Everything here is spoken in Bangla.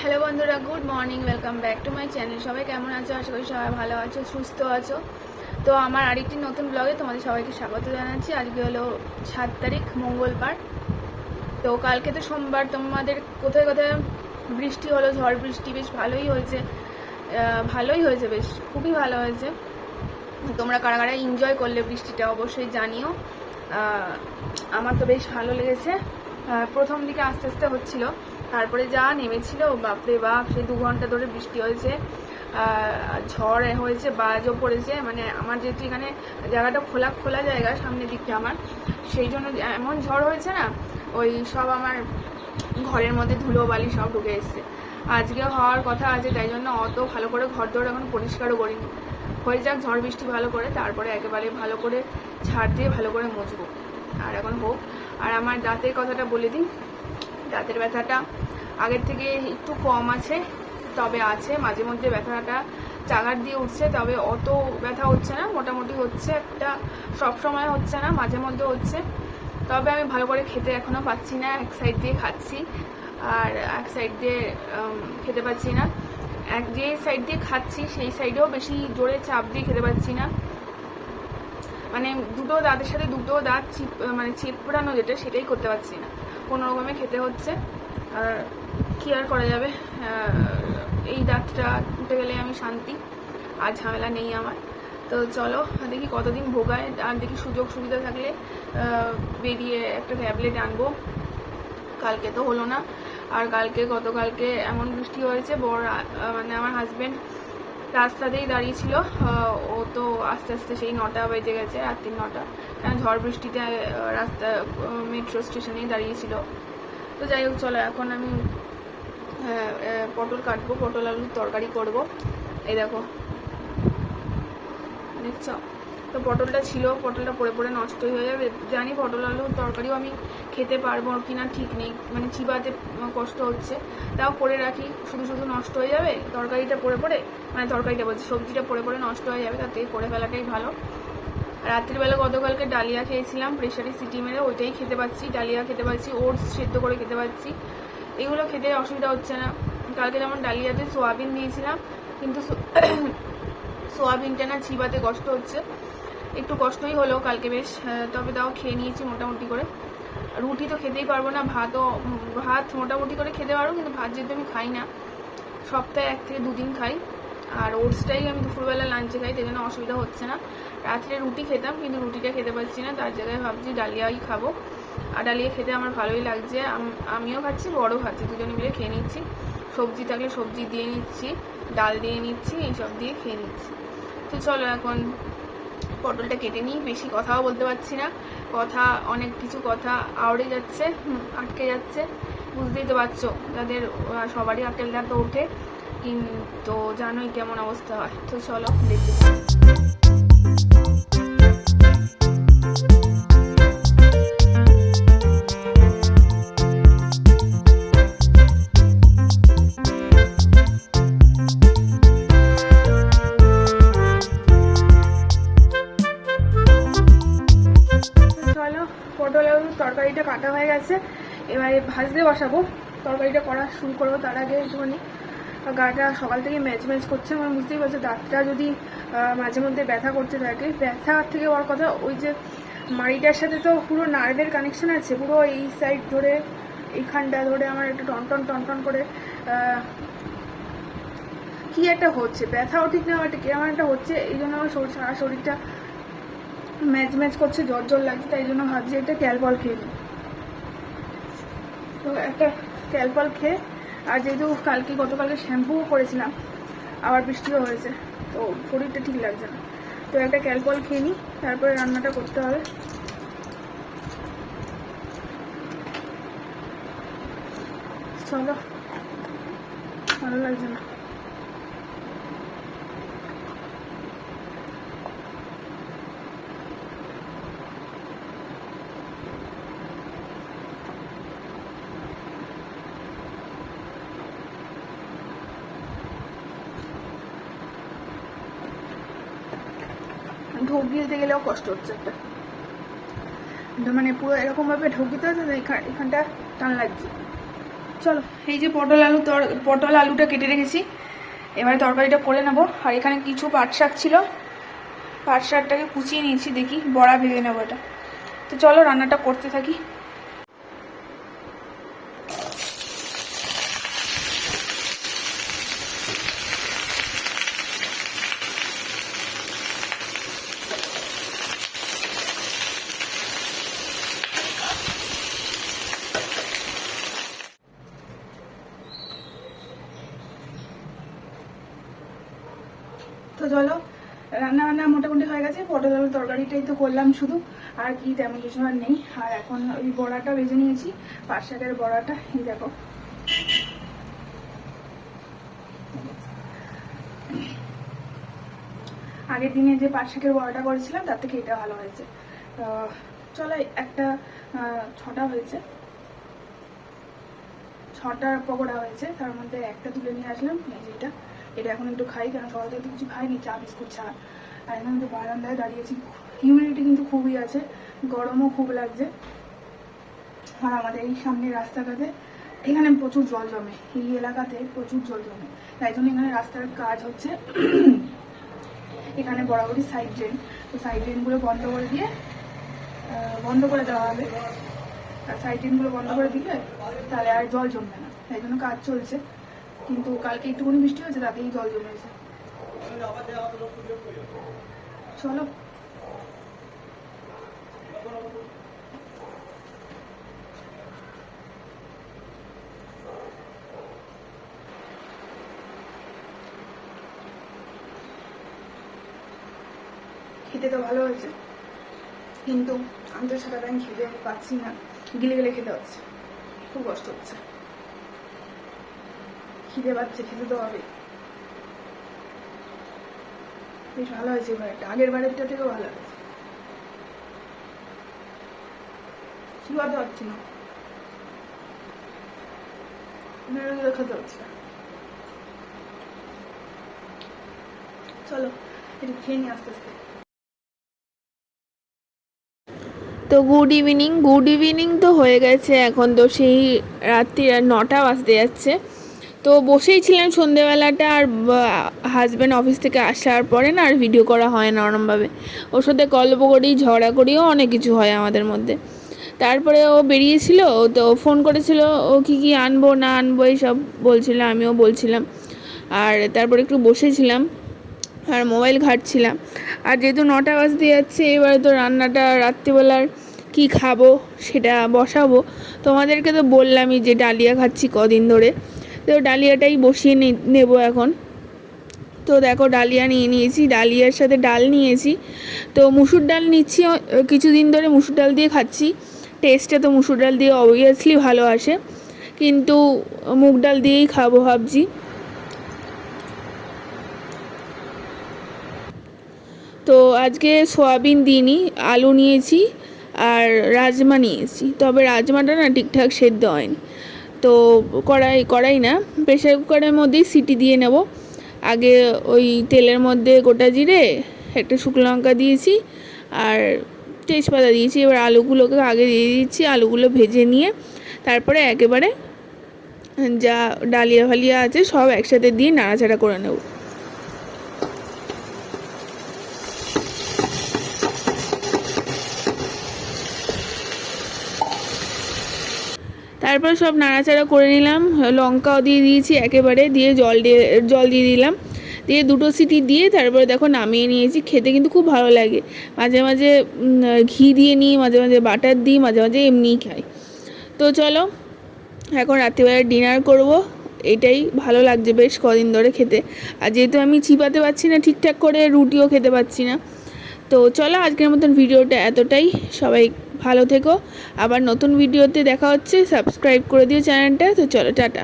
হ্যালো বন্ধুরা, good morning, welcome back to my channel. সবাই কেমন আছো? আশা করি সবাই ভালো আছো, সুস্থ আছো। তো আমার আরেকটি নতুন ব্লগে তোমাদের সবাইকে স্বাগত জানাচ্ছি। আজকে হলো 7 তারিখ, মঙ্গলবার। তো কালকে তো সোমবার, তোমাদের কোথায় কোথায় বৃষ্টি হলো, ঝড় বৃষ্টি বেশ ভালোই হয়েছে। বেশ খুবই ভালো হয়েছে। তোমরা কারা কারা এনজয় করলে বৃষ্টিটা অবশ্যই জানিও। আমার তো বেশ ভালো লেগেছে। প্রথম দিকে আস্তে আস্তে হচ্ছিল, তারপরে যা নেমেছিল, বাপরে বাপ, সেই 2 ঘন্টা ধরে বৃষ্টি হয়েছে, ঝড় হয়েছে, বাজও পড়েছে। মানে আমার যেহেতু এখানে জায়গাটা খোলা খোলা জায়গা, সামনের দিকটা আমার, সেই জন্য এমন ঝড় হয়েছে না, ওই সব আমার ঘরের মধ্যে ধুলো বালি সব ঢুকে এসছে। আজকে হওয়ার কথা আছে, তাই জন্য অত ভালো করে ঘর দৌড় এখন পরিষ্কারও করিনি। হয়ে যাক ঝড় বৃষ্টি ভালো করে, তারপরে একেবারে ভালো করে ছাড় দিয়ে ভালো করে মুছবো। আর এখন হোক। আর আমার দাঁতের কথাটা বলে দিই, দাঁতের ব্যথাটা আগের থেকে একটু কম আছে, তবে আছে মাঝে মধ্যে ব্যথাটা চাগার দিয়ে উঠছে, তবে অত ব্যথা হচ্ছে না, মোটামুটি হচ্ছে, একটা সব সময় হচ্ছে না, মাঝে মধ্যে হচ্ছে। তবে আমি ভালো করে খেতে এখনো পাচ্ছি না, এক সাইড দিয়ে খাচ্ছি আর এক সাইড দিয়ে খেতে পাচ্ছি না। যে সাইড দিয়ে খাচ্ছি সেই সাইডেও বেশি জোরে চাপ দিয়ে খেতে পাচ্ছি না, মানে দুটো দাঁতের সাথে দুটো দাঁত চেপড়ানো যেটা, সেটাই করতে পারছি না, কোনো রকমে খেতে হচ্ছে। আর কি আর করা যাবে, এই দাঁতটা উঠে গেলে আমি শান্তি, আর ঝামেলা নেই আমার। তো চলো দেখি কতদিন ভোগায়, আর দেখি সুযোগ সুবিধা থাকলে বেরিয়ে একটা ট্যাবলেট আনবো। কালকে তো হলো না, আর গতকালকে এমন বৃষ্টি হয়েছে, মানে আমার হাজবেন্ড রাস্তাতেই দাঁড়িয়েছিল, ও তো আস্তে আস্তে সেই 9টা বেজে গেছে, রাত্রি 9টা, কারণ ঝড় বৃষ্টিতে রাস্তা মেট্রো স্টেশনেই দাঁড়িয়েছিল। তো যাই হোক, চলো এখন আমি পটল কাটবো, পটল আলুর তরকারি করব। এই দেখো, দেখছ তো পটলটা ছিল, পটলটা পড়ে পড়ে নষ্টই হয়ে যাবে। জানি পটল আলুর তরকারিও আমি খেতে পারবো কিনা ঠিক নেই, মানে চিবাতে কষ্ট হচ্ছে, তাও করে রাখি, শুধু শুধু নষ্ট হয়ে যাবে তরকারিটা পড়ে পড়ে, মানে তরকারিটা বলছি, সবজিটা পড়ে পড়ে নষ্ট হয়ে যাবে, তার থেকে করে ফেলাটাই ভালো। রাত্রিবেলা গতকালকে ডালিয়া খেয়েছিলাম, প্রেশারে সিটি মেরে, ওইটাই খেতে পাচ্ছি, ডালিয়া খেতে পাচ্ছি, ওটস সেদ্ধ করে খেতে পাচ্ছি, এগুলো খেতে অসুবিধা হচ্ছে না। কালকে যেমন ডালিয়াতে সোয়াবিন দিয়েছিলাম, কিন্তু সোয়াবিনটা না চিবাতে কষ্ট হচ্ছে, একটু কষ্টই হলো কালকে বেশ, তবে তাও খেয়ে নিয়েছি মোটামুটি করে। রুটি তো খেতেই পারবো না, ভাত মোটামুটি করে খেতে পারবো, কিন্তু ভাত যেহেতু আমি খাই না, সপ্তাহে 1 থেকে 2 দিন খাই, আর ওটসটাই আমি দুপুরবেলা লাঞ্চে খাই, তাই জন্য অসুবিধা হচ্ছে না। রাত্রে রুটি খেতাম, কিন্তু রুটিটা খেতে পারছি না, তার জায়গায় ভাবছি ডালিয়াই খাবো। আর ডালিয়া খেতে আমার ভালোই লাগছে, আমিও খাচ্ছি, বড়ও খাচ্ছি, দুজনে মিলে খেয়ে নিচ্ছি। সবজি থাকলে সবজি দিয়ে নিচ্ছি, ডাল দিয়ে নিচ্ছি, এইসব দিয়ে খেয়ে নিচ্ছি। তো চলো এখন পটলটা কেটে নিই, বেশি কথাও বলতে পারছি না, অনেক কিছু কথা আওড়ে যাচ্ছে, আটকে যাচ্ছে, বুঝতেই তো পারছো, যাদের সবারই আটকে তো ওঠে, কিন্তু জানোই কেমন অবস্থা হয়। তো চলো দেখি। পটল আলুর তরকারিটা কাটা হয়ে গেছে, এবারে ভাজতে বসাবো, তরকারিটা করা শুরু করবো। তার আগে একটুখানি গাটা সকাল থেকে ম্যাচ করছে, আমার বুঝতেই পারছো, দাঁতটা যদি মাঝে মধ্যে ব্যথা করতে থাকে, ব্যথার থেকে বড় কথা, ওই যে মাড়িটার সাথে তো পুরো নার্ভের কানেকশন আছে, পুরো এই সাইড ধরে, এইখানটা ধরে আমার একটু টন করে কি একটা হচ্ছে, ব্যথাও ঠিক না, একটা কেমন একটা হচ্ছে, এই জন্য আমার সারা শরীরটা ম্যাচ করছে, জ্বর লাগছে, তাই জন্য ভাবছি একটা ক্যালপল খেয়ে নিই। তো একটা ক্যালপল খেয়ে, আর যেহেতু গতকালকে শ্যাম্পুও করেছিলাম, আবার বৃষ্টিও হয়েছে, তো শরীরটা ঠিক লাগছে না, তো একটা ক্যালপল খেয়ে নিই, তারপরে রান্নাটা করতে হবে। চলো, ভালো লাগছে না। ঢোক গিলতে গেলেও কষ্ট হচ্ছে একটা, মানে পুরো এরকম ভাবে ঢোক দিতে হচ্ছে, এখানটা টান লাগছে। চলো, এই যে পটল আলুটা কেটে রেখেছি, এবারে তরকারিটা করে নেবো। আর এখানে কিছু পাট শাক ছিল, পাট শাকটাকে কুচিয়ে নিয়েছি, দেখি বড়া ভেজে নেবো এটা। তো চলো রান্নাটা করতে থাকি। তো চলো, রান্না মোটামুটি হয়ে গেছে। পটল আলুর তরকারিটাই তো করলাম শুধু, আর কি তেমন কিছু আর নেই। আর এখন ওই বড়াটা ভেজে নিয়েছি, পাট শাকের বড়াটা। এই দেখো, আগের দিনে যে পাট শাকের বড়াটা করেছিলাম তার থেকে এটা ভালো হয়েছে। তো চলো, একটা 6টা হয়েছে, 6টা পকোড়া হয়েছে, তার মধ্যে একটা তুলে নিয়ে আসলাম। এই যে এটা এখন একটু খাই, কারণ সকাল থেকে কিছু খাইনি, চা বিস্কুট ছাড়া। আর এখন তো বারান্দায় দাঁড়িয়েছি, হিউমিডিটি কিন্তু খুবই আছে, গরমও খুব লাগছে। আর আমাদের এই সামনে রাস্তাটাতে এখানে প্রচুর জল জমে, এই এলাকাতে প্রচুর জল জমে, তাই জন্য এখানে রাস্তার কাজ হচ্ছে। এখানে বরাবরই সাইড ড্রেন, তো সাইড ড্রেনগুলো বন্ধ করে দেওয়া হবে। আর সাইড ড্রেনগুলো বন্ধ করে দিলে তাহলে আর জল জমবে না, তাই জন্য কাজ চলছে। কিন্তু কালকে একটুখানি বৃষ্টি হয়েছে, তাতেই জল জমেছে। চলো, খেতে তো ভালো হয়েছে, কিন্তু আমি তো সারা টাইম খেতে পাচ্ছি না, গিলে গিলে খেতে হচ্ছে, খুব কষ্ট হচ্ছে। খিদে পাচ্ছে, খেতে তো হবে। বেশ ভালো হয়েছে এবারটা, আগের বারেরটা থেকেও ভালো হয়েছে। শুয়াতে পারছি না, খেতে হচ্ছে। চলো, এটা খেয়ে নিই আস্তে আস্তে। তো গুড ইভিনিং তো হয়ে গেছে, এখন তো সেই রাত্রি 9টা বাজতে যাচ্ছে। তো বসেই ছিলাম সন্ধেবেলাটা, আর হাজব্যান্ড অফিস থেকে আসার পরে না আর ভিডিও করা হয় না ওরমভাবে। ওর সাথে গল্প করি, ঝগড়া করিও, অনেক কিছু হয় আমাদের মধ্যে। তারপরে ও বেরিয়েছিল, তো ফোন করেছিল, ও কী আনবো না আনবো এইসব বলছিল, আমিও বলছিলাম। আর তারপরে একটু বসেছিলাম আর মোবাইল ঘাঁটছিলাম। আর যেহেতু 9টা বাজতে যাচ্ছে, এবারে তো রান্নাটা রাত্রিবেলার কি খাবো সেটা বসাবো। তোমাদেরকে তো বললামই যে ডালিয়া খাচ্ছি কদিন ধরে, তো ডালিয়াটাই বসিয়ে নেব এখন। তো দেখো, ডালিয়া নিয়ে নিয়েছি, ডালিয়ার সাথে ডাল নিয়েছি। তো মুসুর ডাল নিচ্ছি, কিছুদিন ধরে মুসুর ডাল দিয়ে খাচ্ছি। টেস্টটা তো মুসুর ডাল দিয়ে অবভিয়াসলি ভালো আসে, কিন্তু মুগ ডাল দিয়েই খাবো ভাবছি। তো আজকে সয়াবিন দিইনি, আলু নিয়েছি আর রাজমা নিয়েছি। তবে রাজমাটা না ঠিকঠাক সেদ্ধ হয়নি, তো কড়াই না, প্রেশার কুকারের মধ্যেই সিটি দিয়ে নেব। আগে ওই তেলের মধ্যে গোটা জিরে, একটা শুকনো লঙ্কা দিয়েছি আর তেজপাতা দিয়েছি। এবার আলুগুলোকে আগে দিয়ে দিচ্ছি, আলুগুলো ভেজে নিয়ে তারপরে একেবারে যা ডালিয়া ফালিয়া আছে সব একসাথে দিয়ে নাড়াচাড়া করে নেব। তারপর সব নাড়াচাড়া করে নিলাম, লঙ্কাও দিয়ে দিয়েছি একেবারে, দিয়ে জল দিয়ে দিলাম, দিয়ে 2টো সিটি দিয়ে তারপরে দেখো নামিয়ে নিয়েছি। খেতে কিন্তু খুব ভালো লাগে, মাঝে মাঝে ঘি দিয়ে নিই, মাঝে মাঝে বাটার দিই, মাঝে মাঝে এমনিই খাই। তো চলো, এখন রাত্রিবেলা ডিনার করব। এটাই ভালো লাগছে বেশ কদিন ধরে খেতে। আর যেহেতু আমি চিবাতে পারছি না ঠিকঠাক করে, রুটিও খেতে পারছি না। তো চলো, আজকের মতন ভিডিওটা এতটাই। সবাই ভালো থেকো, আবার নতুন ভিডিওতে দেখা হচ্ছে। সাবস্ক্রাইব করে দিও চ্যানেলটা। তো চলো, টাটা।